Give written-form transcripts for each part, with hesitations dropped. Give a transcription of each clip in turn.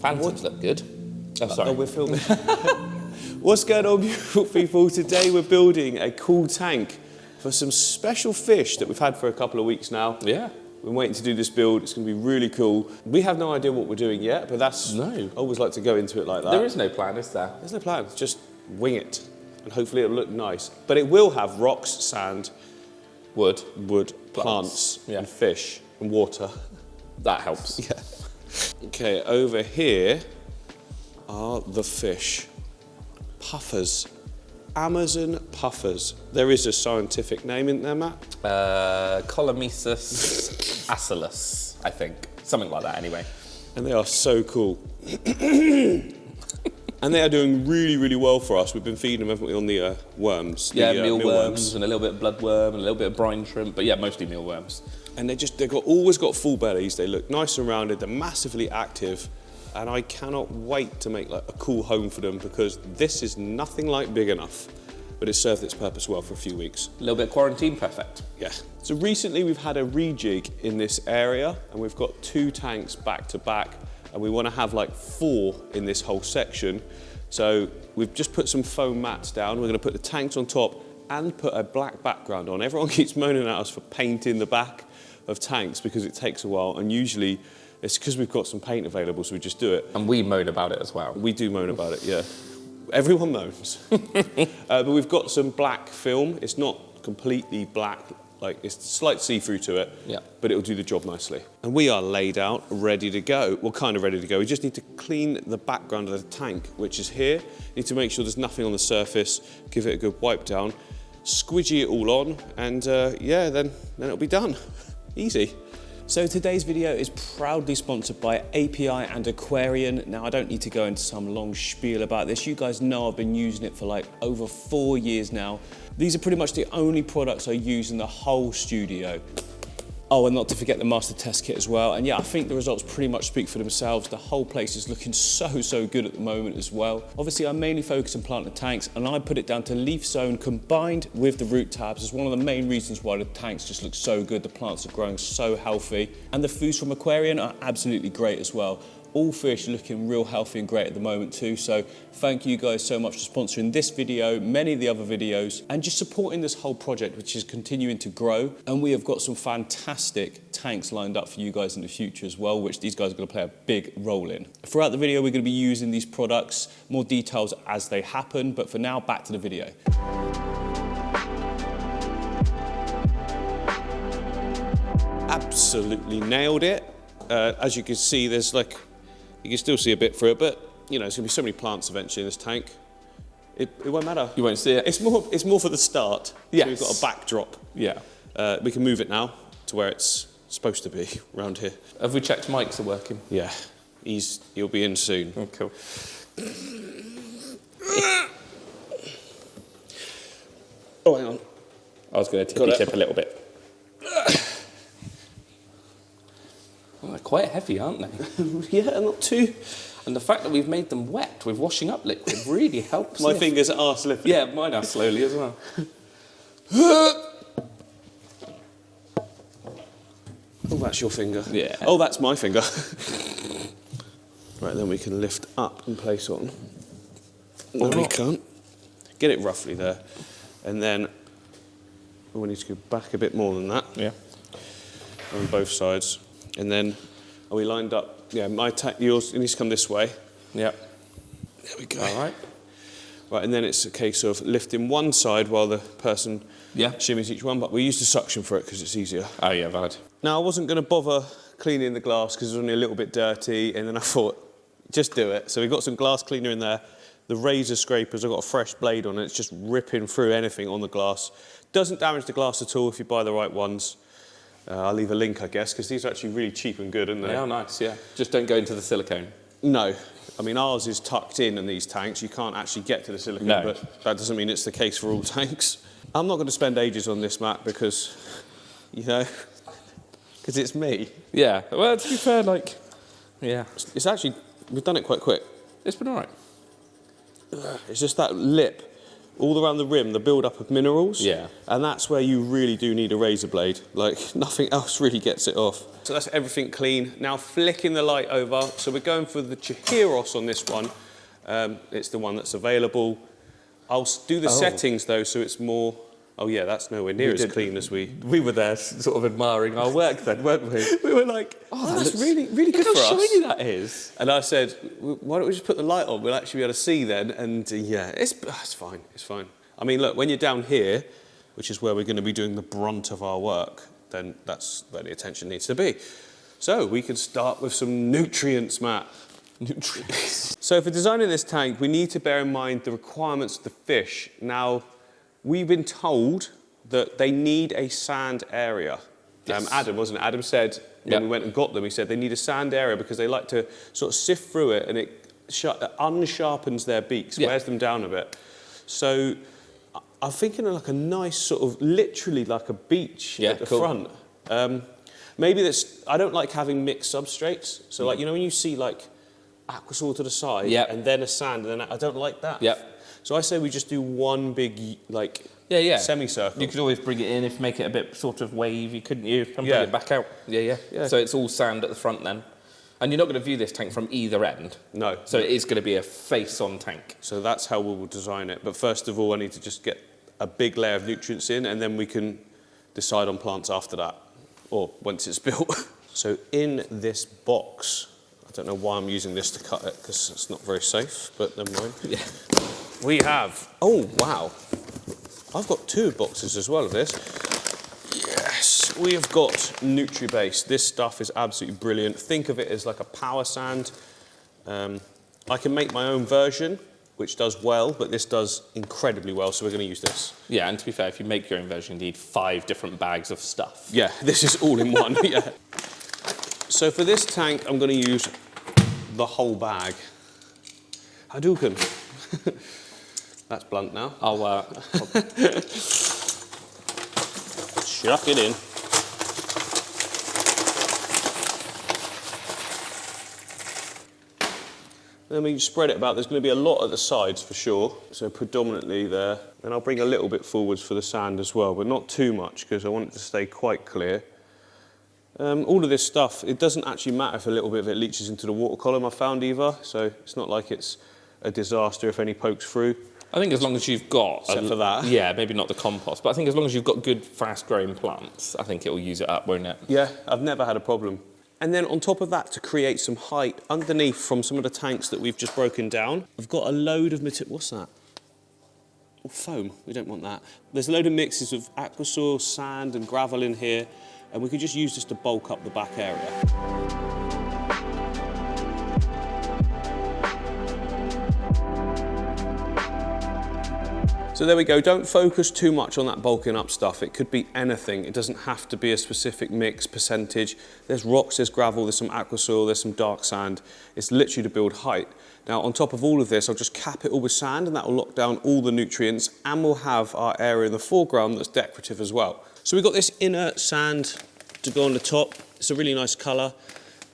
Phantoms look good. Oh, sorry. Oh, we're filming. What's going on, beautiful people? Today we're building a cool tank for some special fish that we've had for a couple of weeks now. Yeah. We've been waiting to do this build. It's going to be really cool. We have no idea what we're doing yet, but that's... No. I always like to go into it like that. There is no plan, is there? There's no plan. Just wing it. And hopefully it'll look nice. But it will have rocks, sand, wood, plants yeah. and fish and water. That helps. Yeah. Okay, over here are the fish. Puffers. Amazon puffers. There is a scientific name in there, Matt? Colomesus acylus, I think. Something like that, anyway. And they are so cool. And they are doing really, really well for us. We've been feeding them, haven't we, on the worms? Yeah, mealworms and a little bit of bloodworm and a little bit of brine shrimp, but yeah, mostly mealworms. And they've always got full bellies. They look nice and rounded. They're massively active. And I cannot wait to make like a cool home for them because this is nothing like big enough. But it's served its purpose well for a few weeks. A little bit of quarantine perfect. Yeah. So recently we've had a rejig in this area and we've got 2 tanks back to back and we want to have like 4 in this whole section. So we've just put some foam mats down. We're going to put the tanks on top and put a black background on. Everyone keeps moaning at us for painting the back of tanks because it takes a while and usually it's because we've got some paint available, so we just do it. And we moan about it as well. We do moan about it, yeah. Everyone moans. But we've got some black film. It's not completely black, like it's slight see-through to it, yeah. But it'll do the job nicely. And we are laid out, ready to go. Well, kind of ready to go. We just need to clean the background of the tank, which is here. Need to make sure there's nothing on the surface, give it a good wipe down, squidgy it all on, and yeah, then it'll be done. Easy. So today's video is proudly sponsored by API and Aquarian. Now I don't need to go into some long spiel about this. You guys know I've been using it for like over 4 years now. These are pretty much the only products I use in the whole studio. Oh, and not to forget the master test kit as well. And yeah, I think the results pretty much speak for themselves. The whole place is looking so good at the moment as well. Obviously, I mainly focus on planting tanks and I put it down to leaf zone combined with the root tabs as one of the main reasons why the tanks just look so good. The plants are growing so healthy. And the foods from Aquarium are absolutely great as well. All fish are looking real healthy and great at the moment too. So thank you guys so much for sponsoring this video, many of the other videos, and just supporting this whole project, which is continuing to grow. And we have got some fantastic tanks lined up for you guys in the future as well, which these guys are going to play a big role in. Throughout the video, we're going to be using these products, more details as they happen. But for now, back to the video. Absolutely nailed it. As you can see, there's like, you can still see a bit through it, but you know, there's gonna be so many plants eventually in this tank. It won't matter. You won't see it. It's more for the start. Yes. So we've got a backdrop. Yeah. We can move it now to where it's supposed to be, around here. Have we checked mics are working? Yeah. He'll be in soon. Oh, cool. Oh, hang on. I was going to tippy tip a little bit. Well, they're quite heavy, aren't they? Yeah, not too. And the fact that we've made them wet with washing up liquid really helps. My fingers are slipping. Yeah, mine are slowly as well. Oh, that's your finger. Yeah. Oh, that's my finger. Right, then we can lift up and place on. No, we can't. Get it roughly there. And then we need to go back a bit more than that. Yeah. On both sides. And then, are we lined up? Yeah, yours needs to come this way. Yeah. There we go. All right. Right, and then it's a case of lifting one side while the person shimmies each one, but we use the suction for it because it's easier. Oh yeah, valid. Now, I wasn't going to bother cleaning the glass because it was only a little bit dirty, and then I thought, just do it. So we've got some glass cleaner in there. The razor scrapers, I've got a fresh blade on it. It's just ripping through anything on the glass. Doesn't damage the glass at all if you buy the right ones. I'll leave a link, I guess, because these are actually really cheap and good, aren't they? They are nice, yeah. Just don't go into the silicone. No. I mean, ours is tucked in these tanks. You can't actually get to the silicone, but that doesn't mean it's the case for all tanks. I'm not going to spend ages on this, Matt, because, you know, because it's me. Yeah. Well, to be fair, like, yeah. It's actually, we've done it quite quick. It's been all right. It's just that lip all around the rim, the build-up of minerals. Yeah. And that's where you really do need a razor blade. Like, nothing else really gets it off. So that's everything clean. Now flicking the light over. So we're going for the Chihiros on this one. It's the one that's available. I'll do the settings though, so it's more... Oh yeah, that's nowhere near as clean as we... We were there sort of admiring our work then, weren't we? We were like, oh, that's really, really good for us. Look how shiny that is. And I said, why don't we just put the light on? We'll actually be able to see then. And yeah, it's fine, it's fine. I mean, look, when you're down here, which is where we're going to be doing the brunt of our work, then that's where the attention needs to be. So we can start with some nutrients, Matt. Nutrients. So for designing this tank, we need to bear in mind the requirements of the fish. Now, we've been told that they need a sand area. Yes. Adam, wasn't it? Adam said, when we went and got them, he said they need a sand area because they like to sort of sift through it and it unsharpens their beaks, wears them down a bit. So I'm thinking of like a nice sort of, literally like a beach at the front. Maybe that's, I don't like having mixed substrates. So like, you know when you see like Aquasoil to the side and then a sand, and then I don't like that. So I say we just do one big, like, semicircle. You could always bring it in if make it a bit sort of wavy, couldn't you? And bring it back out. Yeah. So it's all sand at the front then. And you're not going to view this tank from either end. No. So it is going to be a face-on tank. So that's how we will design it. But first of all, I need to just get a big layer of nutrients in, and then we can decide on plants after that, or once it's built. So in this box, I don't know why I'm using this to cut it, because it's not very safe, but never mind. We have, oh wow, I've got 2 boxes as well of this. Yes, we have got NutriBase. This stuff is absolutely brilliant. Think of it as like a power sand. I can make my own version, which does well, but this does incredibly well, so we're going to use this. Yeah, and to be fair, if you make your own version, you need 5 different bags of stuff. Yeah, this is all in one, So for this tank, I'm going to use the whole bag. Hadouken. That's blunt now. I'll chuck it in. Then we spread it about. There's going to be a lot at the sides for sure, so predominantly there. And I'll bring a little bit forwards for the sand as well, but not too much because I want it to stay quite clear. All of this stuff, it doesn't actually matter if a little bit of it leaches into the water column, I found either, so it's not like it's a disaster if any pokes through. I think as long as you've got... Except for that. Yeah, maybe not the compost, but I think as long as you've got good, fast-growing plants, I think it'll use it up, won't it? Yeah, I've never had a problem. And then on top of that, to create some height underneath from some of the tanks that we've just broken down, I've got a load of material. What's that? Oh, foam. We don't want that. There's a load of mixes of Aquasoil, sand and gravel in here, and we could just use this to bulk up the back area. So there we go, don't focus too much on that bulking up stuff. It could be anything. It doesn't have to be a specific mix, percentage. There's rocks, there's gravel, there's some Aquasoil, there's some dark sand. It's literally to build height. Now on top of all of this, I'll just cap it all with sand and that will lock down all the nutrients, and we'll have our area in the foreground that's decorative as well. So we've got this inner sand to go on the top. It's a really nice colour.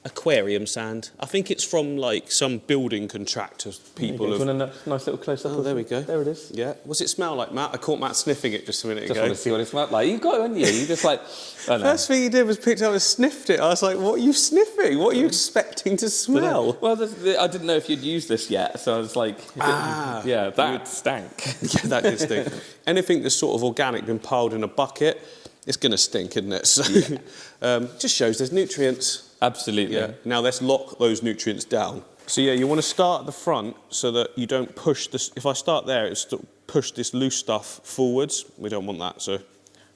Aquarium sand. I think it's from like some building contractors. People have... Do you want a nice little close-up? Oh, there we go. There it is. Yeah. What's it smell like, Matt? I caught Matt sniffing it just a minute ago. Just want to see what it smelled like. You got it, haven't you? You just like... I know. First thing you did was picked up and sniffed it. I was like, what are you sniffing? What are you expecting to smell? Well, I didn't know if you'd used this yet, so I was like... Yeah, that stank. Yeah, that did stink. Anything that's sort of organic, been piled in a bucket, it's going to stink, isn't it? So just shows there's nutrients. Absolutely. Yeah. Now let's lock those nutrients down. So yeah, you want to start at the front so that you don't push this. If I start there, it's to push this loose stuff forwards. We don't want that. So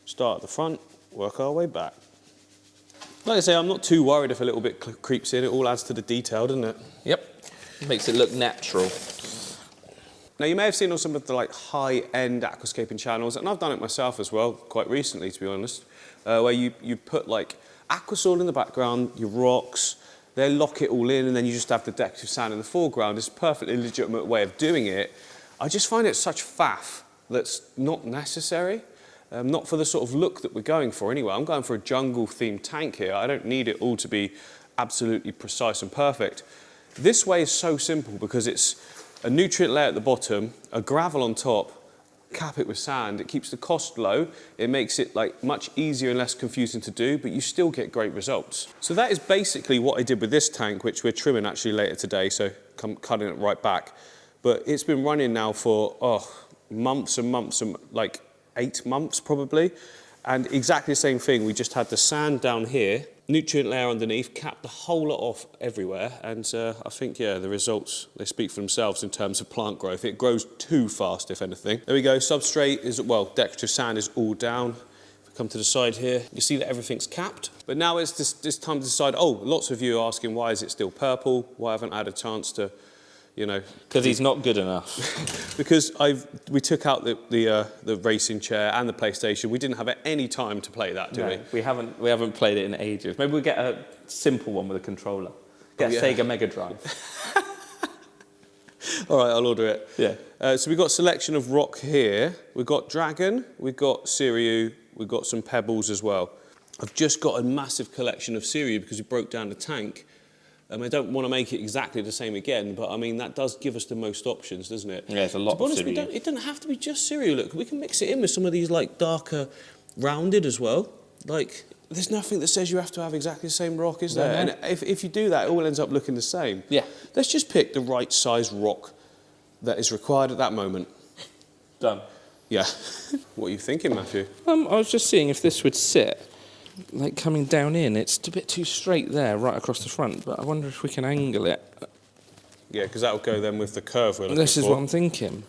start at the front, work our way back. Like I say, I'm not too worried if a little bit creeps in. It all adds to the detail, doesn't it? Yep. Makes it look natural. Now you may have seen on some of the like high-end aquascaping channels, and I've done it myself as well, quite recently to be honest, where you put like Aquasoil in the background, your rocks, they lock it all in, and then you just have the decorative sand in the foreground. It's a perfectly legitimate way of doing it. I just find it such faff that's not necessary, not for the sort of look that we're going for anyway. I'm going for a jungle-themed tank here. I don't need it all to be absolutely precise and perfect. This way is so simple because it's a nutrient layer at the bottom, a gravel on top, cap it with sand. It keeps the cost low. It makes it like much easier and less confusing to do, but you still get great results. So that is basically what I did with this tank, which we're trimming actually later today, so I'm cutting it right back. But it's been running now for months and months, and like 8 months probably. And exactly the same thing, we just had the sand down here, nutrient layer underneath, capped the whole lot off everywhere. And I think, yeah, the results, they speak for themselves in terms of plant growth. It grows too fast, if anything. There we go, substrate is, well, decorative sand is all down. If we come to the side here, you see that everything's capped. But now it's this time to decide, lots of you are asking, why is it still purple? Why haven't I had a chance to, you know... Because he's not good enough. Because we took out the racing chair and the PlayStation. We didn't have any time to play that, do we? We haven't played it in ages. Maybe we'll get a simple one with a controller. Get a Sega Mega Drive. All right, I'll order it. Yeah. So we've got a selection of rock here. We've got Dragon, we've got Siriu, we've got some pebbles as well. I've just got a massive collection of Siriu because we broke down the tank. I don't want to make it exactly the same again, but I mean, that does give us the most options, doesn't it? Yeah, it's a lot of Siriu. It doesn't have to be just Siriu. Look, we can mix it in with some of these like darker rounded as well. Like, there's nothing that says you have to have exactly the same rock, is there? No. And if you do that, it all ends up looking the same. Yeah. Let's just pick the right size rock that is required at that moment. Done. Yeah. What are you thinking, Matthew? I was just seeing if this would sit. Like coming down in, it's a bit too straight there, right across the front, but I wonder if we can angle it. Yeah, because that'll go then with the curve we're looking for. This is what I'm thinking.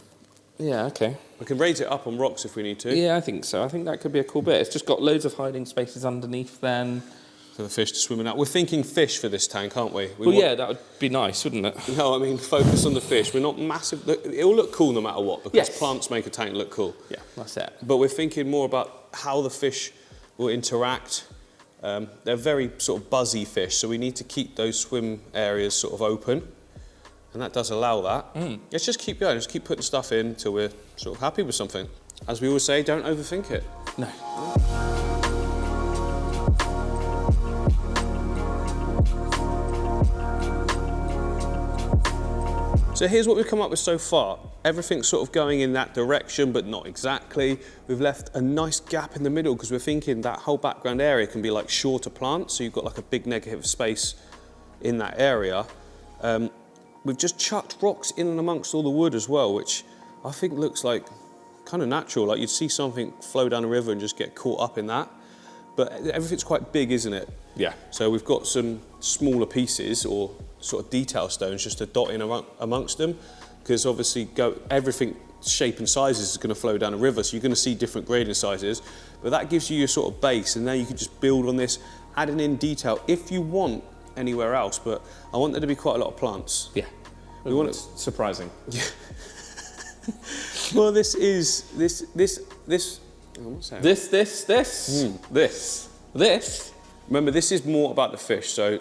Yeah, okay. We can raise it up on rocks if we need to. Yeah, I think so. I think that could be a cool bit. It's just got loads of hiding spaces underneath then. For the fish to swim in out. We're thinking fish for this tank, aren't we? Yeah, that would be nice, wouldn't it? No, I mean, focus on the fish. We're not massive. It'll look cool no matter what, because plants make a tank look cool. Yeah, that's it. But we're thinking more about how the fish will interact. They're very sort of buzzy fish, so we need to keep those swim areas sort of open, and that does allow that. Let's just keep going, just keep putting stuff in until we're sort of happy with something. As we always say, don't overthink it. No. So here's what we've come up with so far. Everything's sort of going in that direction, but not exactly. We've left a nice gap in the middle because we're thinking that whole background area can be like shorter plants, so you've got like a big negative space in that area. We've just chucked rocks in and amongst all the wood as well, which I think looks like kind of natural. Like you'd see something flow down a river and just get caught up in that. But everything's quite big, isn't it? Yeah. So we've got some smaller pieces or sort of detail stones just to dot in amongst them, because obviously everything shape and sizes is going to flow down a river, so you're going to see different grading sizes, but that gives you your sort of base, and now you can just build on this, adding in detail if you want anywhere else. But I want there to be quite a lot of plants. Yeah. We want it surprising. Yeah. Well, this. Oh, what's that? This. Remember, this is more about the fish, so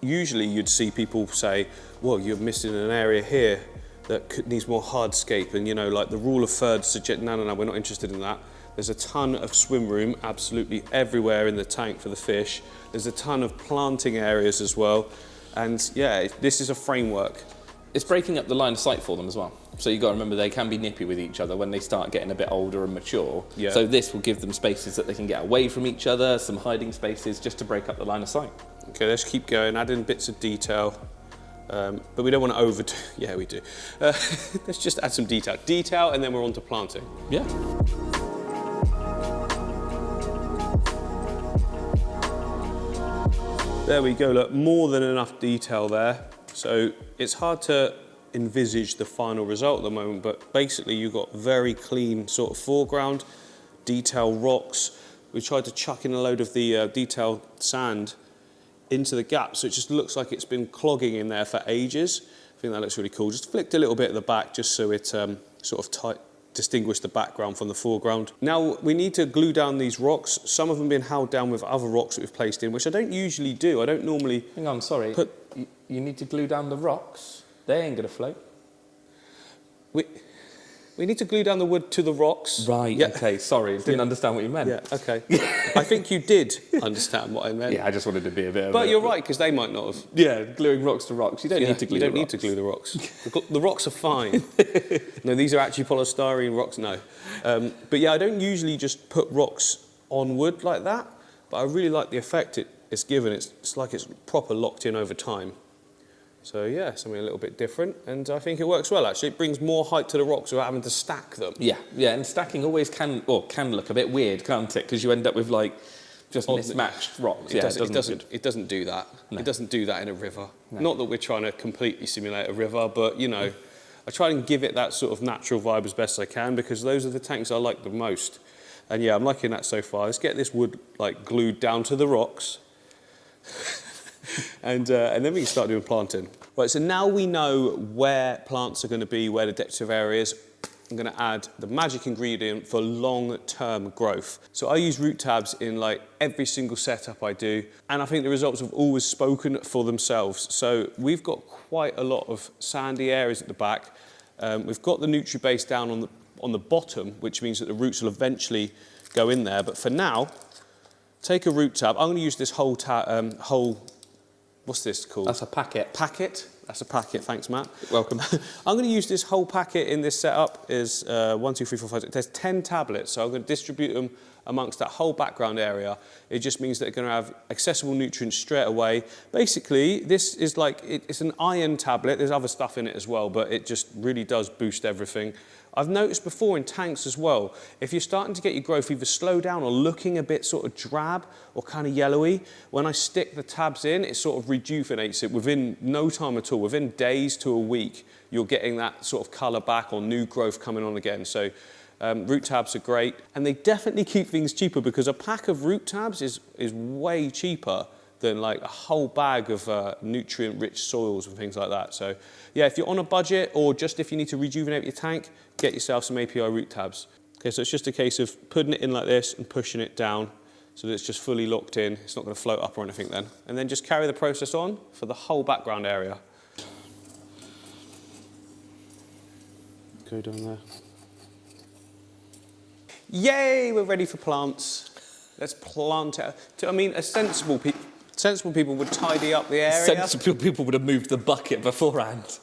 usually you'd see people say, well, you're missing an area here that needs more hardscape, and, you know, like the rule of thirds suggest, no, we're not interested in that. There's a ton of swim room absolutely everywhere in the tank for the fish. There's a ton of planting areas as well, and yeah, this is a framework. It's breaking up the line of sight for them as well. So you've got to remember they can be nippy with each other when they start getting a bit older and mature. Yeah. So this will give them spaces that they can get away from each other, some hiding spaces just to break up the line of sight. Okay, let's keep going, add in bits of detail. But we don't want to overdo. Yeah, we do. Let's just add some detail, and then we're on to planting. Yeah. There we go, look, more than enough detail there. So it's hard to envisage the final result at the moment, but basically you've got very clean sort of foreground, detail rocks. We tried to chuck in a load of the detailed sand into the gap, so it just looks like it's been clogging in there for ages. I think that looks really cool. Just flicked a little bit at the back just so it sort of distinguish the background from the foreground. Now we need to glue down these rocks. Some of them have been held down with other rocks that we've placed in, which I don't usually do. I don't normally... Hang on, sorry. You need to glue down the rocks. They ain't going to float. We need to glue down the wood to the rocks. Right, Yeah. okay, sorry, didn't understand what you meant. Yeah, okay. I think you did understand what I meant. Yeah, I just wanted to be a bit of But you're right, because they might not have. Yeah, gluing rocks to rocks. You don't need to glue You don't the need to rocks. glue the rocks. The rocks are fine. No, these are actually polystyrene rocks, no. But yeah, I don't usually just put rocks on wood like that, but I really like the effect it's given. It's like it's proper locked in over time. So yeah, something a little bit different, and I think it works well actually. It brings more height to the rocks without having to stack them. Yeah, and stacking always can look a bit weird, can't it? Because you end up with like just mismatched rocks. It doesn't do that. No. It doesn't do that in a river. No. Not that we're trying to completely simulate a river, but you know, I try and give it that sort of natural vibe as best I can, because those are the tanks I like the most. And yeah, I'm liking that so far. Let's get this wood like glued down to the rocks. and then we can start doing planting. Right, so now we know where plants are going to be, where the decorative area is. I'm going to add the magic ingredient for long-term growth. So I use root tabs in like every single setup I do, and I think the results have always spoken for themselves. So we've got quite a lot of sandy areas at the back. We've got the nutri-base down on the bottom, which means that the roots will eventually go in there. But for now, take a root tab. I'm going to use this whole what's this called? That's a packet. Packet? That's a packet, thanks Matt. Welcome. I'm going to use this whole packet in this setup. Is 1, 2, 3, 4, 5, 6. There's 10 tablets, so I'm going to distribute them amongst that whole background area. It just means that they're going to have accessible nutrients straight away. Basically, this is like, it's an iron tablet. There's other stuff in it as well, but it just really does boost everything. I've noticed before in tanks as well, if you're starting to get your growth either slow down or looking a bit sort of drab or kind of yellowy, when I stick the tabs in, it sort of rejuvenates it within no time at all. Within days to a week, you're getting that sort of colour back or new growth coming on again. So root tabs are great, and they definitely keep things cheaper, because a pack of root tabs is way cheaper than like a whole bag of nutrient-rich soils and things like that. So yeah, if you're on a budget, or just if you need to rejuvenate your tank, get yourself some API root tabs. Okay, so it's just a case of putting it in like this and pushing it down so that it's just fully locked in. It's not going to float up or anything then. And then just carry the process on for the whole background area. Go down there. Yay, we're ready for plants. Let's plant it. I mean, sensible people would tidy up the area. Sensible people would have moved the bucket beforehand.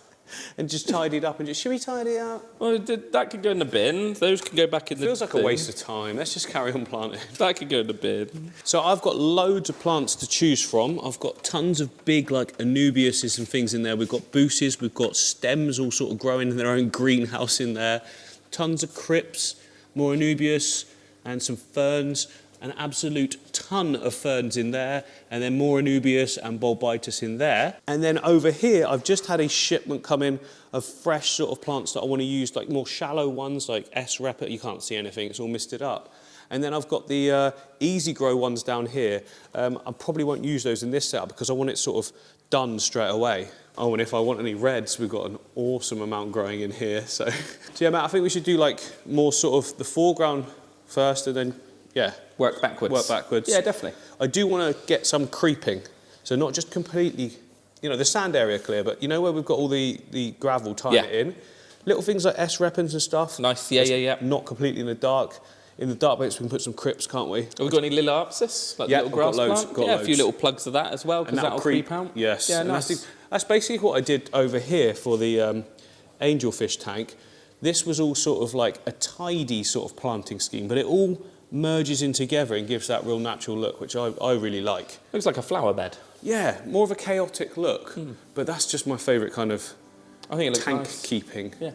And just tidied up and just, should we tidy up? Well, that could go in the bin. Those can go back in the bin. Feels like a waste of time. Let's just carry on planting. That could go in the bin. So I've got loads of plants to choose from. I've got tons of big like anubiases and things in there. We've got buses, we've got stems all sort of growing in their own greenhouse in there. Tons of crypts, more anubias, and some ferns. An absolute ton of ferns in there, and then more anubias and bulbitis in there. And then over here, I've just had a shipment come in of fresh sort of plants that I want to use, like more shallow ones, like S-Rep. You can't see anything, it's all misted up. And then I've got the easy grow ones down here. I probably won't use those in this setup because I want it sort of done straight away. Oh, and if I want any reds, we've got an awesome amount growing in here. So yeah, Matt, I think we should do like more sort of the foreground first, and then yeah. Work backwards. Yeah, definitely. I do want to get some creeping. So not just completely, you know, the sand area clear, but you know where we've got all the gravel tying it in? Little things like S-Repens and stuff. Nice, yeah. Not completely in the dark. In the dark bits, we can put some crypts, can't we? Have we got any Liliopsis? Like little grass plant? Loads. A few little plugs of that as well, because that'll creep out. Yes. Yeah, and nice. That's basically what I did over here for the angelfish tank. This was all sort of like a tidy sort of planting scheme, but it all merges in together and gives that real natural look, which I really like. Looks like a flower bed. Yeah, more of a chaotic look, but that's just my favourite kind of tank nice. keeping. Yeah,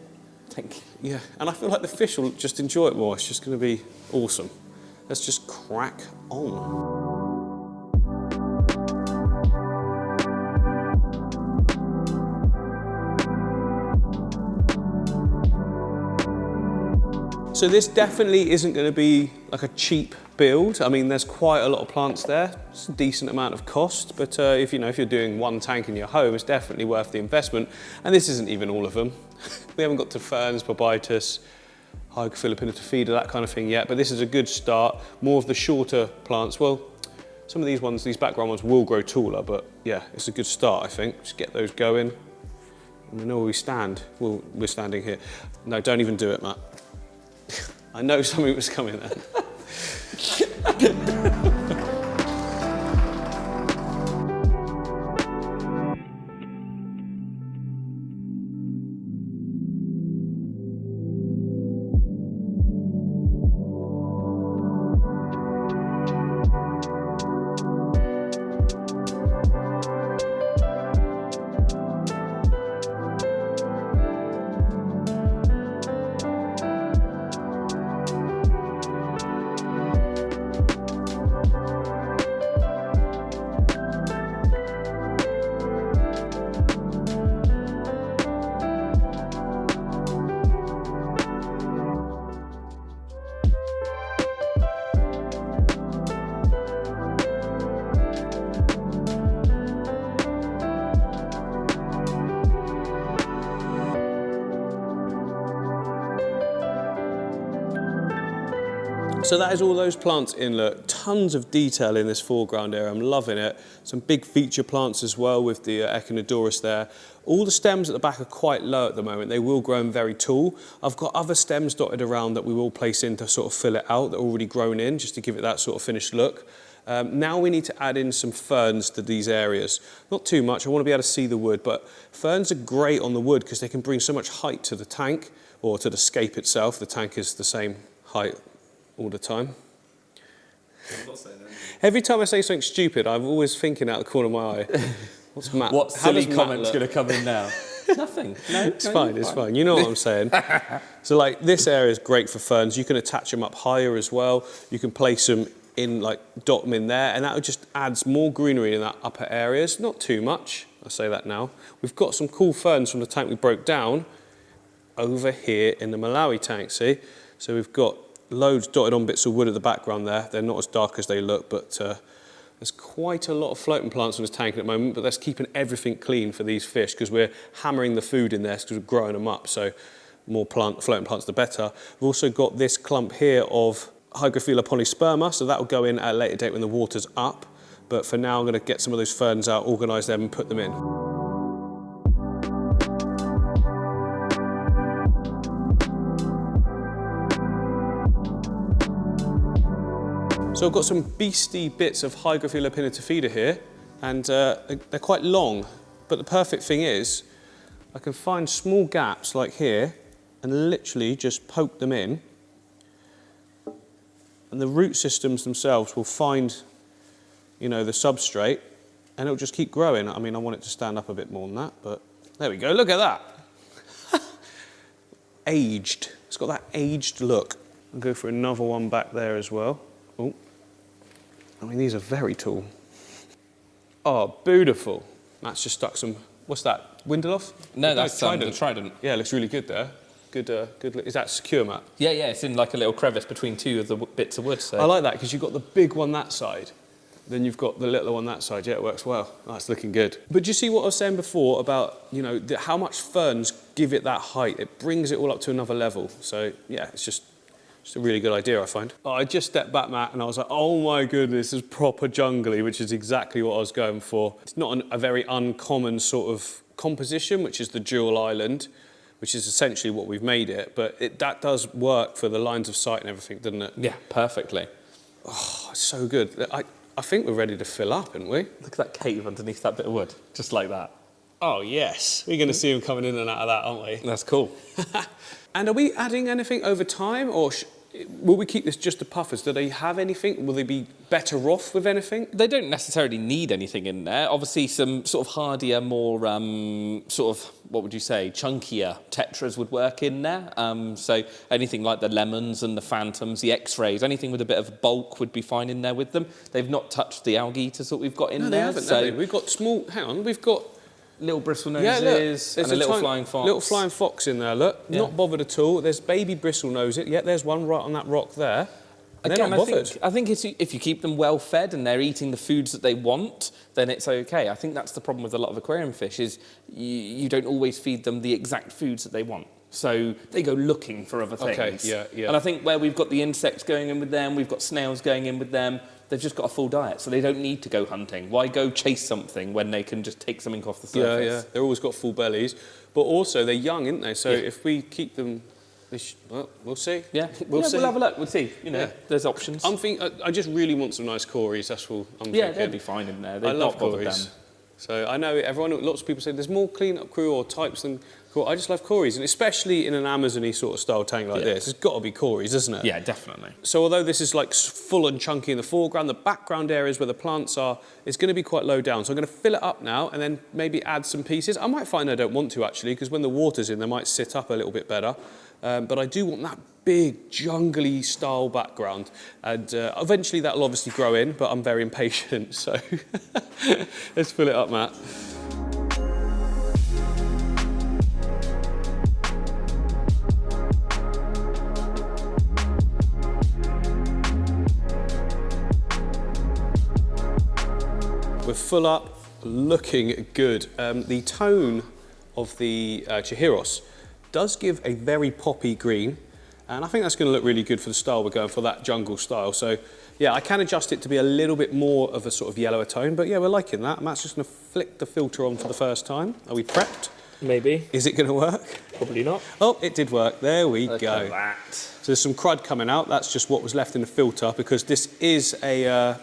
tank. Yeah, and I feel like the fish will just enjoy it more. It's just going to be awesome. Let's just crack on. So this definitely isn't going to be like a cheap build. I mean, there's quite a lot of plants there. It's a decent amount of cost, but if you're doing one tank in your home, it's definitely worth the investment. And this isn't even all of them. We haven't got to ferns, bulbitis, Hygophilipinata, that kind of thing yet, but this is a good start. More of the shorter plants. Well, some of these ones, these background ones will grow taller, but yeah, it's a good start, I think. Just get those going. We know where we stand. Well, we're standing here. No, don't even do it, Matt. I know something was coming then. So that is all those plants in. Look, tons of detail in this foreground area. I'm loving it. Some big feature plants as well with the Echinodorus there. All the stems at the back are quite low at the moment. They will grow very tall. I've got other stems dotted around that we will place in to sort of fill it out that are already grown in, just to give it that sort of finished look. Now we need to add in some ferns to these areas. Not too much, I want to be able to see the wood, but ferns are great on the wood because they can bring so much height to the tank, or to the scape itself. The tank is the same height all the time. I'm not saying anything. Every time I say something stupid, I'm always thinking out the corner of my eye, what's Matt? What silly comment's going to come in now? Nothing. No, it's fine, it's fine. You know what I'm saying. So like this area is great for ferns. You can attach them up higher as well. You can place them in, like dot them in there, and that just adds more greenery in that upper areas. Not too much, I'll say that now. We've got some cool ferns from the tank we broke down over here in the Malawi tank, see? So we've got loads dotted on bits of wood at the background there. They're not as dark as they look, but there's quite a lot of floating plants in this tank at the moment, but that's keeping everything clean for these fish because we're hammering the food in there because we're growing them up, so more floating plants the better. We've also got this clump here of Hygrophila polysperma, so that will go in at a later date when the water's up, but for now I'm going to get some of those ferns out, organise them and put them in. So I've got some beastie bits of Hygrophila pinnatifida here, and they're quite long, but the perfect thing is I can find small gaps like here and literally just poke them in, and the root systems themselves will find, you know, the substrate, and it'll just keep growing. I mean, I want it to stand up a bit more than that, but there we go, look at that. Aged, it's got that aged look. I'll go for another one back there as well. Oh. I mean, these are very tall. Oh, beautiful. Matt's just stuck some, what's that, Windeloff? No, that's the trident. Yeah, it looks really good there. Good, is that secure, Matt? Yeah, it's in like a little crevice between two of the bits of wood. So. I like that because you've got the big one that side, then you've got the little one that side. Yeah, it works well. That's looking good. But do you see what I was saying before about, you know, how much ferns give it that height? It brings it all up to another level. So, yeah, it's just a really good idea, I find. Oh, I just stepped back, Matt, and I was like, oh my goodness, this is proper jungly, which is exactly what I was going for. It's not a very uncommon sort of composition, which is the dual island, which is essentially what we've made it, but that does work for the lines of sight and everything, doesn't it? Yeah, perfectly. Oh, it's so good. I think we're ready to fill up, aren't we? Look at that cave underneath that bit of wood, just like that. Oh, yes. We're going to see them coming in and out of that, aren't we? That's cool. And are we adding anything over time, or will we keep this just the puffers? Do they have anything? Will they be better off with anything? They don't necessarily need anything in there. Obviously, some sort of hardier, more sort of, what would you say, chunkier tetras would work in there. So anything like the lemons and the phantoms, the X-rays, anything with a bit of bulk would be fine in there with them. They've not touched the algae eaters that we've got in there. They haven't, have they? We've got small, hang on, we've got little bristle noses and a little flying fox. Little flying fox in there, look. Yeah. Not bothered at all. There's baby bristle noses. Yeah, there's one right on that rock there. They're not bothered. I think if you keep them well fed and they're eating the foods that they want, then it's okay. I think that's the problem with a lot of aquarium fish is you don't always feed them the exact foods that they want. So they go looking for other things. Okay, yeah. And I think where we've got the insects going in with them, we've got snails going in with them, they've just got a full diet, so they don't need to go hunting. Why go chase something when they can just take something off the surface? Yeah, they've always got full bellies. But also, they're young, aren't they? So if we keep them... Well, we'll see. Yeah, we'll see. We'll have a look. We'll see. You know, there's options. I just really want some nice cories. That's all I'm thinking. Yeah, they'll be fine in there. I love cories. So I know lots of people say there's more clean-up crew or types than cories. I just love cories, and especially in an Amazon-y sort of style tank like this, it's got to be cories, isn't it? Yeah, definitely. So although this is like full and chunky in the foreground, the background areas where the plants are, it's going to be quite low down. So I'm going to fill it up now and then maybe add some pieces. I might find I don't want to actually, because when the water's in, they might sit up a little bit better. But I do want that big, jungly style background. And eventually that'll obviously grow in, but I'm very impatient. So let's fill it up, Matt. We're full up, looking good. The tone of the Chihiros does give a very poppy green, and I think that's going to look really good for the style we're going for, that jungle style. So yeah, I can adjust it to be a little bit more of a sort of yellower tone, but yeah, we're liking that. Matt's just going to flick the filter on for the first time. Are we prepped? Maybe. Is it going to work? Probably not. Oh, it did work. There we Look go. at that. So there's some crud coming out. That's just what was left in the filter, because this is a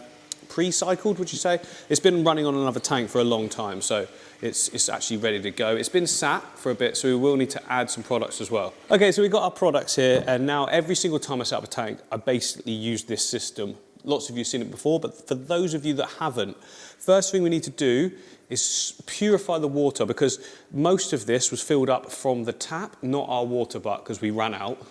pre-cycled, would you say? It's been running on another tank for a long time, so it's actually ready to go. It's been sat for a bit, so we will need to add some products as well. Okay, so we've got our products here, and now every single time I set up a tank, I basically use this system. Lots of you have seen it before, but for those of you that haven't, first thing we need to do is purify the water, because most of this was filled up from the tap, not our water butt, because we ran out.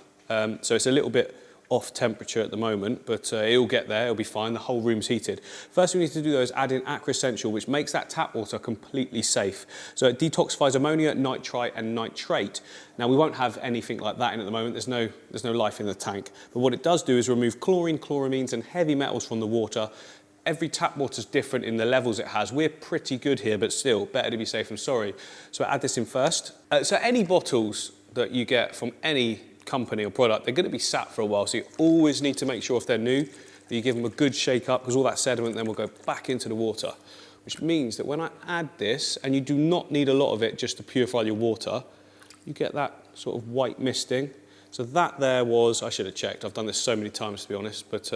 So it's a little bit off temperature at the moment, but it'll get there, it'll be fine, the whole room's heated. First thing we need to do though is add in Aqua Essential, which makes that tap water completely safe. So it detoxifies ammonia, nitrite and nitrate. Now we won't have anything like that in at the moment, there's no life in the tank. But what it does do is remove chlorine, chloramines and heavy metals from the water. Every tap water's different in the levels it has. We're pretty good here, but still, better to be safe than sorry. So I add this in first. So any bottles that you get from any company or product, they're going to be sat for a while, so you always need to make sure if they're new that you give them a good shake up, because all that sediment then will go back into the water, which means that when I add this, and you do not need a lot of it just to purify your water, you get that sort of white misting. So that there was, I should have checked, I've done this so many times to be honest, but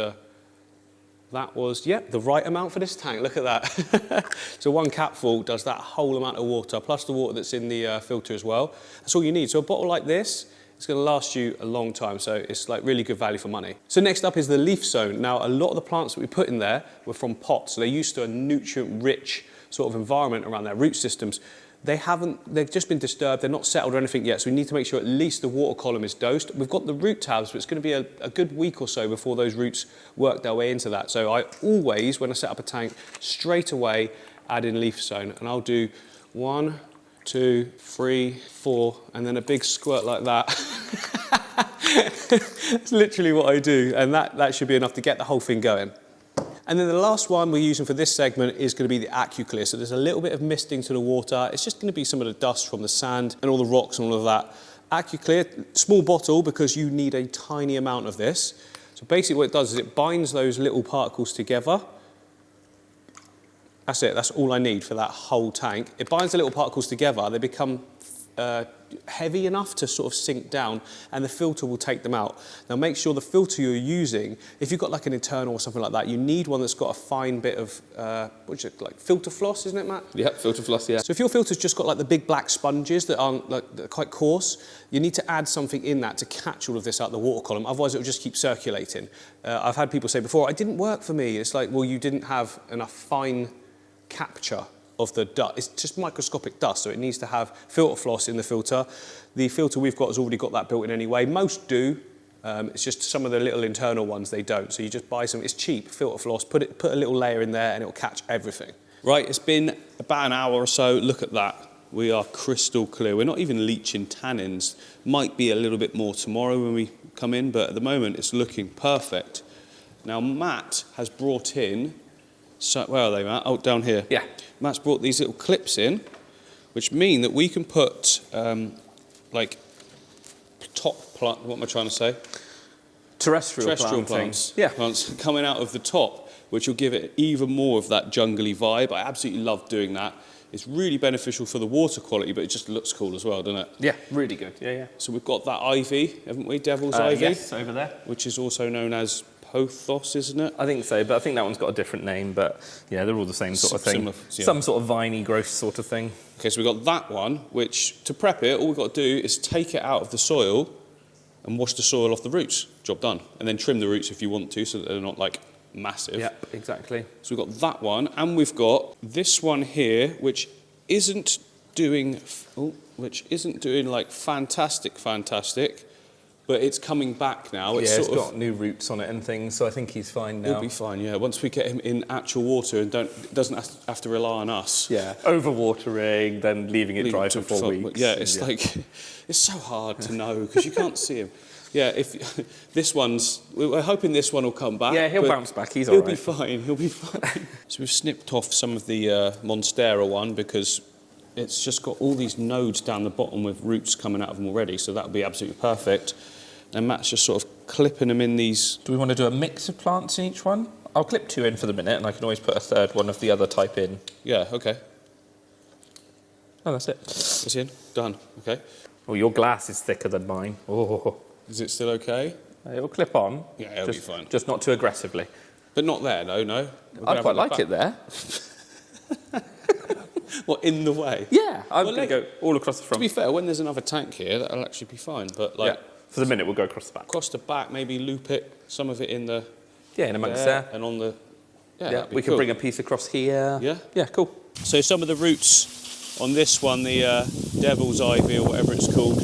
that was, yeah, the right amount for this tank. Look at that. So one capful does that whole amount of water, plus the water that's in the filter as well. That's all you need. So a bottle like this, it's going to last you a long time, so it's like really good value for money. So next up is the leaf zone. Now, a lot of the plants that we put in there were from pots, so they're used to a nutrient-rich sort of environment around their root systems. They've just been disturbed, they're not settled or anything yet, so we need to make sure at least the water column is dosed. We've got the root tabs, but it's going to be a good week or so before those roots work their way into that. So I always, when I set up a tank, straight away add in leaf zone, and I'll do 1, 2, 3, 4, and then a big squirt like that. That's literally what I do, and that should be enough to get the whole thing going. And then the last one we're using for this segment is going to be the AquaClear. So there's a little bit of misting to the water. It's just going to be some of the dust from the sand and all the rocks and all of that. AquaClear, small bottle, because you need a tiny amount of this. So basically what it does is it binds those little particles together. That's it, that's all I need for that whole tank. It binds the little particles together, they become heavy enough to sort of sink down, and the filter will take them out. Now make sure the filter you're using, if you've got like an internal or something like that, you need one that's got a fine bit of, like filter floss, isn't it, Matt? Yeah, filter floss, yeah. So if your filter's just got like the big black sponges that aren't like, that are quite coarse, you need to add something in that to catch all of this out the water column, otherwise it will just keep circulating. I've had people say before, it didn't work for me. It's like, well, you didn't have enough fine capture of the dust. It's just microscopic dust, so it needs to have filter floss in the filter. The filter we've got has already got that built in anyway. Most do. It's just some of the little internal ones they don't. So you just buy some. It's cheap filter floss. Put a little layer in there, and it'll catch everything. Right. It's been about an hour or so. Look at that. We are crystal clear. We're not even leaching tannins. Might be a little bit more tomorrow when we come in, but at the moment it's looking perfect. Now Matt has brought in. So, where are they, Matt? Oh, down here. Yeah. Matt's brought these little clips in, which mean that we can put, like, top plant, what am I trying to say? Terrestrial plants. Yeah. Plants coming out of the top. which will give it even more of that jungly vibe. I absolutely love doing that. It's really beneficial for the water quality, but it just looks cool as well, doesn't it? Yeah, really good. Yeah, yeah. So we've got that ivy, haven't we? Devil's ivy? Yes, over there. Which is also known as pothos, isn't it? I think so, but I think that one's got a different name, but yeah, they're all the same sort of thing. Similar, yeah. Some sort of viney growth sort of thing. Okay, so we've got that one, which to prep it, all we've got to do is take it out of the soil and wash the soil off the roots. Job done. And then trim the roots if you want to, so that they're not like massive. Yep, exactly. So we've got that one, and we've got this one here, which isn't doing like fantastic, but it's coming back now. It's got new roots on it and things, so I think he's fine now. He'll be fine, yeah. Once we get him in actual water and doesn't have to rely on us. Yeah, overwatering, then leaving it dry for 4 weeks. Yeah, it's like, it's so hard to know because you can't see him. Yeah, we're hoping this one will come back. Yeah, he'll bounce back, he'll be fine, he'll be fine. So we've snipped off some of the Monstera one because it's just got all these nodes down the bottom with roots coming out of them already, so that'll be absolutely perfect. And Matt's just sort of clipping them in these. Do we want to do a mix of plants in each one? I'll clip 2 in for the minute, and I can always put a third one of the other type in. Yeah, okay. Oh, that's it. It's in, done, okay. Oh, your glass is thicker than mine. Oh. Is it still okay? It'll clip on. Yeah, it'll be fine. Just not too aggressively. But not there, no. I quite like it there. What, in the way? Yeah, I'm going to go all across the front. To be fair, when there's another tank here, that'll actually be fine. But like, for the minute, we'll go across the back. Across the back, maybe loop it, some of it in the... Yeah, in amongst there. And on the... Yeah, we can bring a piece across here. Yeah? Yeah, cool. So some of the roots on this one, the Devil's Ivy or whatever it's called,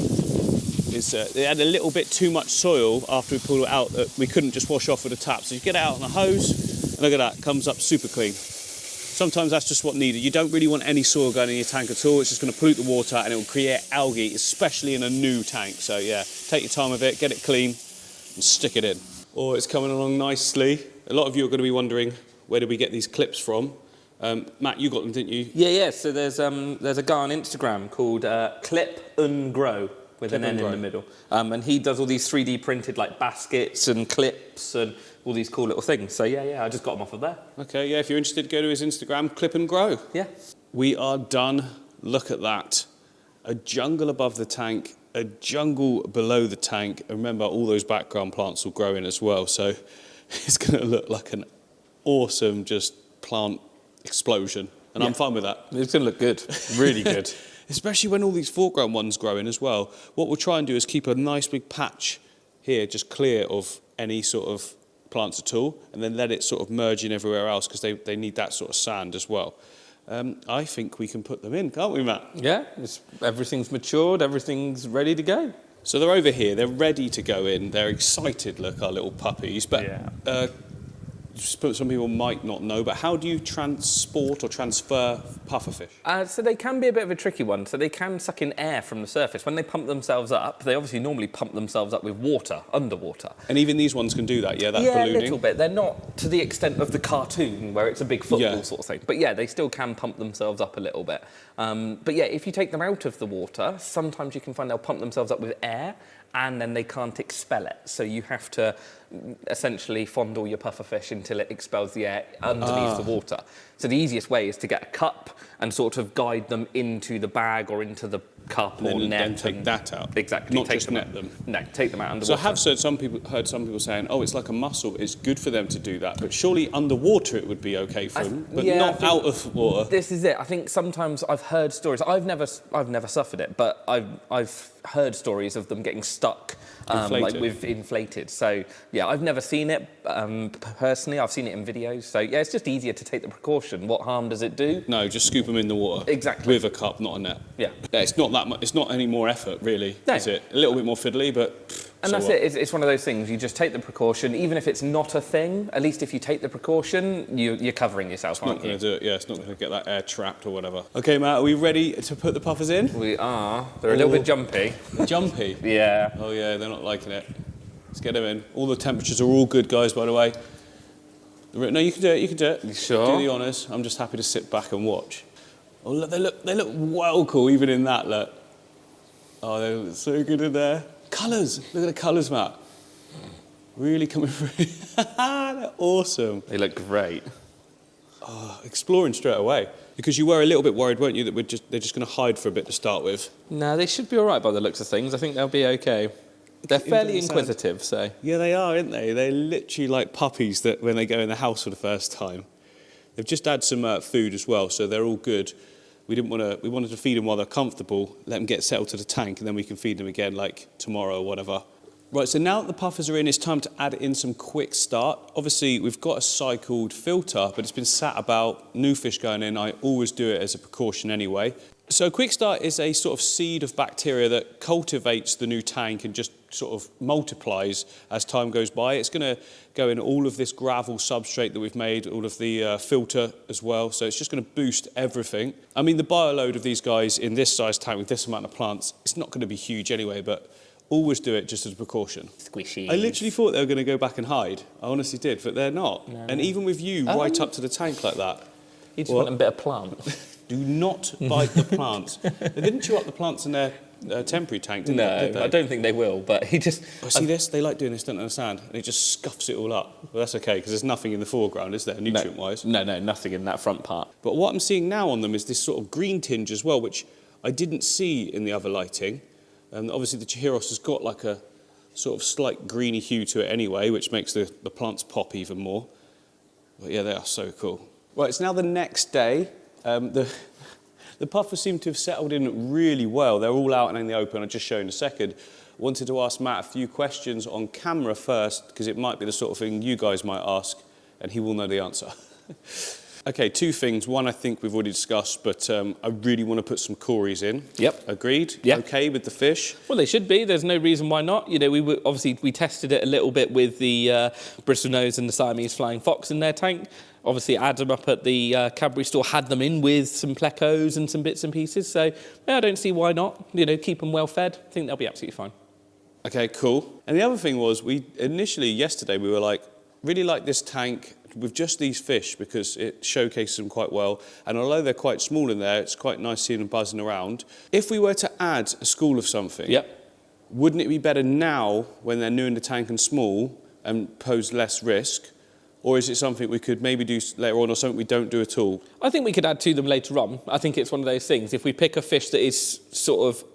is they had a little bit too much soil after we pulled it out that we couldn't just wash off with a tap. So you get it out on a hose, and look at that, comes up super clean. Sometimes that's just what needed. You don't really want any soil going in your tank at all. It's just going to pollute the water and it will create algae, especially in a new tank. So yeah, take your time with it, get it clean and stick it in. Oh, it's coming along nicely. A lot of you are going to be wondering, where did we get these clips from? Matt, you got them, didn't you? Yeah. So there's a guy on Instagram called Clip and Grow with an N in the middle, and he does all these 3D printed like baskets and clips and all these cool little things. So yeah, I just got them off of there. Okay, yeah. If you're interested, go to his Instagram, Clip and Grow. Yeah. We are done. Look at that. A jungle above the tank, a jungle below the tank. And remember, all those background plants will grow in as well. So it's going to look like an awesome just plant explosion. And I'm fine with that. It's going to look good. Really good. Especially when all these foreground ones grow in as well. What we'll try and do is keep a nice big patch here just clear of any sort of plants at all, and then let it sort of merge in everywhere else because they need that sort of sand as well. I think we can put them in, can't we, Matt? Yeah, everything's matured, everything's ready to go. So they're over here, they're ready to go in, they're excited, look, our little puppies, but some people might not know, but how do you transport or transfer pufferfish? So they can be a bit of a tricky one. So they can suck in air from the surface. When they pump themselves up, they obviously normally pump themselves up with water, underwater. And even these ones can do that, yeah, that ballooning? ballooning? A little bit. They're not to the extent of the cartoon where it's a big football sort of thing. But yeah, they still can pump themselves up a little bit. But yeah, if you take them out of the water, sometimes you can find they'll pump themselves up with air and then they can't expel it. So you have to essentially fondle your pufferfish until it expels the air underneath the water. So the easiest way is to get a cup and sort of guide them into the bag or into the cup or net. Then take that out. Exactly. Not just net them. No, take them out underwater. So I have heard some people saying, oh, it's like a mussel, it's good for them to do that. But surely underwater it would be okay for them, but not out of water. This is it. I think sometimes I've heard stories. I've never suffered it, but I've heard stories of them getting stuck inflated. So yeah, I've never seen it personally. I've seen it in videos. So yeah, it's just easier to take the precaution. What harm does it do? No, just scoop them in the water. Exactly. With a cup, not a net. Yeah. It's not that much. It's not any more effort, really, is it? A little bit more fiddly, but. And that's it. It's one of those things. You just take the precaution, even if it's not a thing. At least if you take the precaution, you're covering yourself. It's not going to do it. Yeah, it's not going to get that air trapped or whatever. Okay, Matt, are we ready to put the puffers in? We are. They're a little bit jumpy. Jumpy? Yeah. Oh yeah, they're not liking it. Let's get them in. All the temperatures are all good, guys. By the way. No, you can do it. You can do it. You sure? Do the honours. I'm just happy to sit back and watch. Oh, look, they look well cool, even in that. Look. Oh, they look so good in there. Colours. Look at the colours, Matt. Really coming through. They're awesome. They look great. Exploring straight away. Because you were a little bit worried, weren't you, that they're just going to hide for a bit to start with? No, they should be all right by the looks of things. I think they'll be okay. They're fairly inquisitive, so... Yeah, they are, aren't they? They're literally like puppies that when they go in the house for the first time. They've just had some food as well, so they're all good. We wanted to feed them while they're comfortable, let them get settled to the tank, and then we can feed them again, like tomorrow or whatever. Right, so now that the puffers are in, it's time to add in some quick start. Obviously, we've got a cycled filter, but it's been sat about, new fish going in. I always do it as a precaution anyway. So quick start is a sort of seed of bacteria that cultivates the new tank and just sort of multiplies as time goes by. It's going to go in all of this gravel substrate that we've made, all of the filter as well. So it's just going to boost everything. I mean, the bioload of these guys in this size tank with this amount of plants, it's not going to be huge anyway, but always do it just as a precaution. Squishy. I literally thought they were going to go back and hide. I honestly did, but they're not. No. And even with you right up to the tank like that. You just want a bit of plant. Do not bite the plants. They didn't chew up the plants in their temporary tank, did they? I don't think they will, but he just... Oh, see this? They like doing this, don't they, on the sand? And it just scuffs it all up. Well, that's okay, because there's nothing in the foreground, is there, nutrient-wise? No, nothing in that front part. But what I'm seeing now on them is this sort of green tinge as well, which I didn't see in the other lighting. Obviously, the Chihiros has got like a sort of slight greeny hue to it anyway, which makes the plants pop even more. But yeah, they are so cool. Right, it's now the next day. The puffers seem to have settled in really well. They're all out and in the open. I'll just show you in a second. Wanted to ask Matt a few questions on camera first, because it might be the sort of thing you guys might ask, and he will know the answer. Okay, two things. One, I think we've already discussed, but I really want to put some cories in. Yep. Agreed? Yep. Okay with the fish? Well, they should be. There's no reason why not. You know, we tested it a little bit with the bristlenose and the Siamese flying fox in their tank. Obviously, Adam up at the Cadbury store had them in with some plecos and some bits and pieces. So, yeah, I don't see why not. You know, keep them well fed. I think they'll be absolutely fine. Okay, cool. And the other thing was, yesterday, we were like, really like this tank with just these fish because it showcases them quite well. And although they're quite small in there, it's quite nice seeing them buzzing around. If we were to add a school of something, wouldn't it be better now when they're new in the tank and small and pose less risk? Or is it something we could maybe do later on or something we don't do at all? I think we could add to them later on. I think it's one of those things. If we pick a fish that is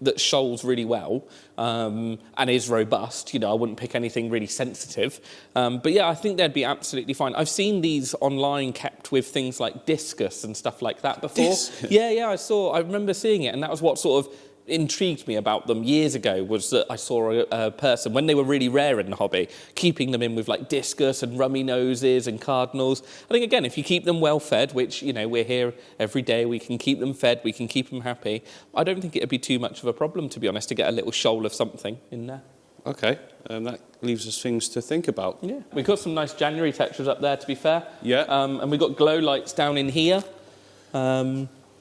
that shoals really well and is robust, you know, I wouldn't pick anything really sensitive. But yeah, I think they'd be absolutely fine. I've seen these online kept with things like discus and stuff like that before. Yeah, I remember seeing it, and that was what sort of intrigued me about them years ago, was that I saw a person, when they were really rare in the hobby, keeping them in with like discus and rummy noses and cardinals. I think, again, if you keep them well fed, which, you know, we're here every day, we can keep them fed, we can keep them happy, I don't think it'd be too much of a problem, to be honest, to get a little shoal of something in there. Okay, that leaves us things to think about. Yeah, we've got some nice January tetras up there, to be fair. Yeah. And we've got glow lights down in here.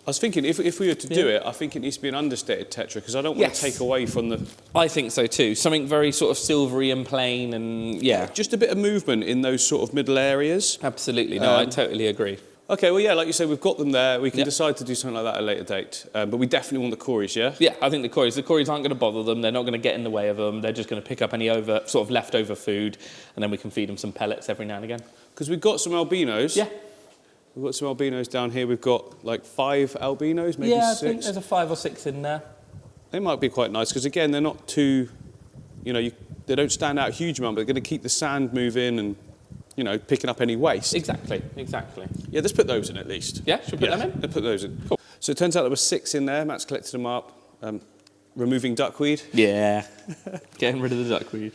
I was thinking, if we were to do it, I think it needs to be an understated tetra, because I don't want to take away from the... I think so too. Something very sort of silvery and plain and, yeah. Just a bit of movement in those sort of middle areas. Absolutely. No, I totally agree. Okay, well, yeah, like you said, we've got them there. We can decide to do something like that at a later date. But we definitely want the cories, yeah? Yeah, I think the cories aren't going to bother them. They're not going to get in the way of them. They're just going to pick up any sort of leftover food, and then we can feed them some pellets every now and again. Because we've got some albinos. Yeah. We've got some albinos down here. We've got like 5 albinos, maybe 6. Yeah, I think there's a 5 or 6 in there. They might be quite nice because, again, they're not too, you know, they don't stand out a huge amount, but they're going to keep the sand moving and, you know, picking up any waste. Exactly. Yeah, let's put those in at least. Yeah, should we put them in? Let's put those in. Cool. So it turns out there were 6 in there. Matt's collected them up. Removing duckweed. Yeah. Getting rid of the duckweed.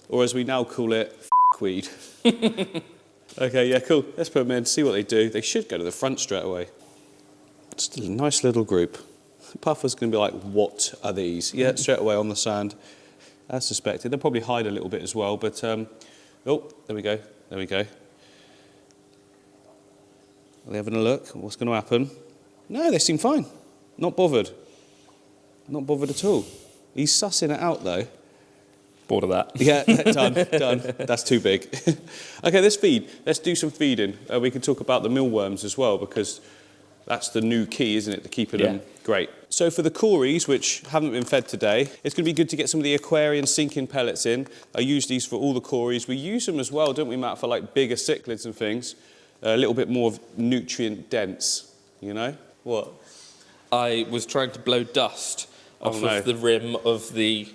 Or as we now call it, weed. Okay, yeah, cool. Let's put them in, see what they do. They should go to the front straight away. It's a nice little group. Puffer's going to be like, what are these? Yeah, straight away on the sand, as suspected. They'll probably hide a little bit as well, but... oh, there we go. Are they having a look? What's going to happen? No, they seem fine. Not bothered. Not bothered at all. He's sussing it out, though. Bored of that. Yeah, done. That's too big. Okay, let's feed. Let's do some feeding. We can talk about the mealworms as well, because That's the new key, isn't it, to keeping them great. So for the cories, which haven't been fed today, it's going to be good to get some of the Aquarian sinking pellets in. I use these for all the cories. We use them as well, don't we, Matt, for like bigger cichlids and things. A little bit more nutrient dense, you know? What? I was trying to blow dust off of the rim of the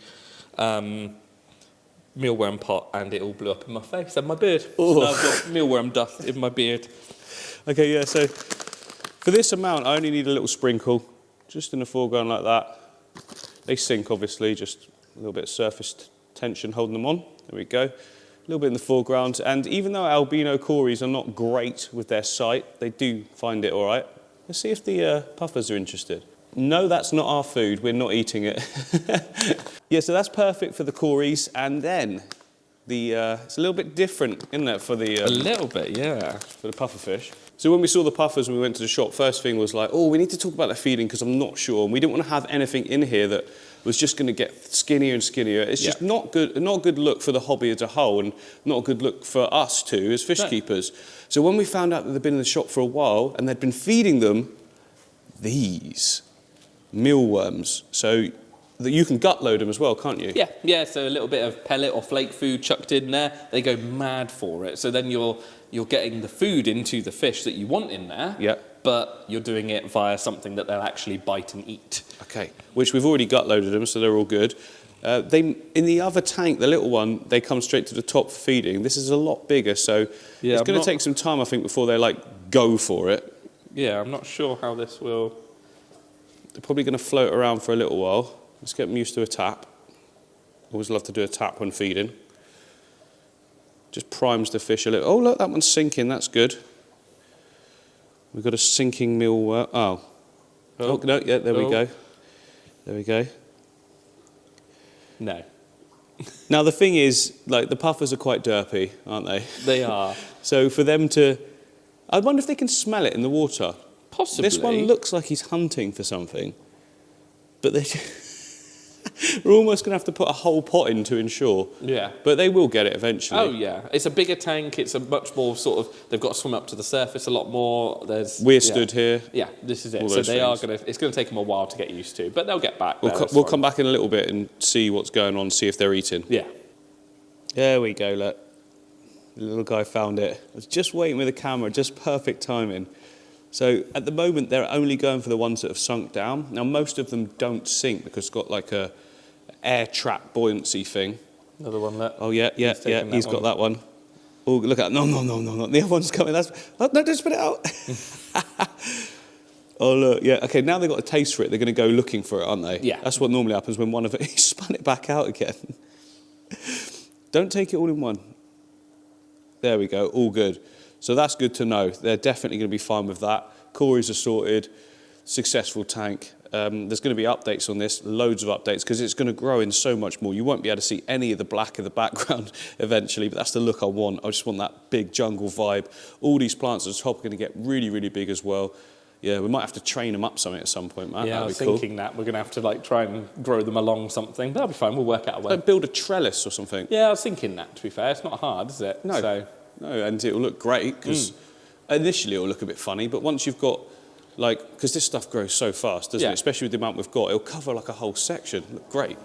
mealworm pot, and it all blew up in my face and my beard. So I've got mealworm dust in my beard. Okay, yeah, so for this amount, I only need a little sprinkle, just in the foreground like that. They sink, obviously, just a little bit of surface tension holding them on. There we go. A little bit in the foreground. And even though albino cories are not great with their sight, they do find it all right. Let's see if the puffers are interested. No, that's not our food. We're not eating it. Yeah, so that's perfect for the cories. And then it's a little bit different, isn't it, for the... a little bit, yeah. For the pufferfish. So when we saw the puffers when we went to the shop, first thing was like, oh, we need to talk about the feeding because I'm not sure. And we didn't want to have anything in here that was just going to get skinnier and skinnier. It's just not a good look for the hobby as a whole, and not a good look for us too as fish keepers. So when we found out that they'd been in the shop for a while and they'd been feeding them these mealworms, so that you can gut load them as well, can't you? Yeah, so a little bit of pellet or flake food chucked in there, they go mad for it. So then you're getting the food into the fish that you want in there, but you're doing it via something that they'll actually bite and eat. Okay, which we've already gut loaded them, so they're all good. In the other tank, the little one, they come straight to the top for feeding. This is a lot bigger, so it's going to take some time, I think, before they go for it. Yeah, I'm not sure how this will... They're probably going to float around for a little while. Let's get them used to a tap. Always love to do a tap when feeding. Just primes the fish a little. Oh, look, that one's sinking. That's good. We've got a sinking mealworm. Oh, no, yeah, there we go. There we go. No. Now, the thing is, the puffers are quite derpy, aren't they? They are. So for them to... I wonder if they can smell it in the water. Possibly. This one looks like he's hunting for something. But they... We're almost going to have to put a whole pot in to ensure. Yeah. But they will get it eventually. Oh, yeah. It's a bigger tank. It's a much more they've got to swim up to the surface a lot more. We're stood here. Yeah, this is it. So they are going to... It's going to take them a while to get used to, but they'll get back. We'll come back in a little bit and see what's going on, see if they're eating. Yeah. There we go, look. The little guy found it. I was just waiting with the camera, just perfect timing. So at the moment, they're only going for the ones that have sunk down. Now, most of them don't sink because it's got like a air trap buoyancy thing. Another one there. Oh, yeah, he's got that one. Oh, look at that. No. The other one's coming. No, don't spit it out. Oh, look, yeah. Okay, now they've got a taste for it. They're going to go looking for it, aren't they? Yeah. That's what normally happens when one of it, he spun it back out again. Don't take it all in one. There we go, all good. So that's good to know. They're definitely going to be fine with that. Cories are sorted, successful tank. There's going to be updates on this, loads of updates, because it's going to grow in so much more. You won't be able to see any of the black in the background eventually, but that's the look I want. I just want that big jungle vibe. All these plants at the top are going to get really, really big as well. Yeah, we might have to train them up something at some point, Matt. Yeah, I was thinking that. We're going to have to try and grow them along something. That'll be fine. We'll work out a way. Build a trellis or something. Yeah, I was thinking that, to be fair. It's not hard, is it? No, and it'll look great, because initially it'll look a bit funny, but once you've got, because this stuff grows so fast, doesn't it? Especially with the amount we've got, it'll cover a whole section. Look great.